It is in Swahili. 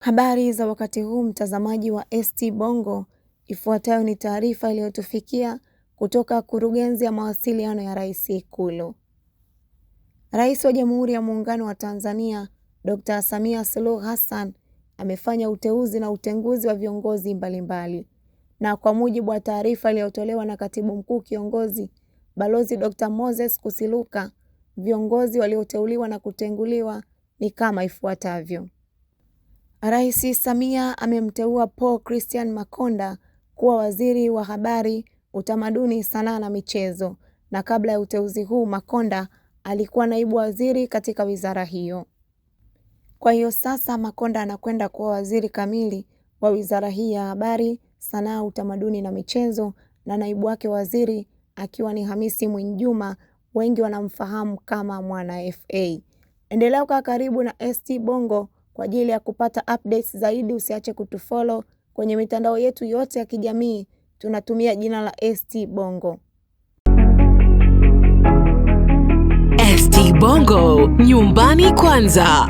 Habari za wakati huu mtazamaji wa ST Bongo, ifuatayo ni taarifa iliyotufikia kutoka Kurugenzi ya Mawasiliano ya Rais Ikulu. Rais wa Jamhuri ya Muungano wa Tanzania, Dr. Samia Suluhu Hassan, amefanya uteuzi na utenguzi wa viongozi mbalimbali. Na kwa mujibu wa taarifa iliyotolewa na Katibu Mkuu Kiongozi, Balozi Dr. Moses Kusiluka, viongozi walioteuliwa na kutenguliwa ni kama ifuatavyo. Rais Samia amemteua Paul Christian Makonda kuwa waziri wa habari, utamaduni, sanaa na michezo, na kabla ya uteuzi huu Makonda alikuwa naibu waziri katika wizara hiyo. Kwa hiyo sasa Makonda anakwenda kuwa waziri kamili wa wizara hii ya habari, sanaa, utamaduni na michezo, na naibu wake waziri akiwa ni Hamisi Mwinjuma, wengi wanamfahamu kama Mwana FA. Endelea kukaa karibu na ST Bongo kwa ajili ya kupata updates zaidi. Usiache kutufollow kwenye mitandao yetu yote ya kijamii, tunatumia jina la ST Bongo. ST Bongo, nyumbani kwanza.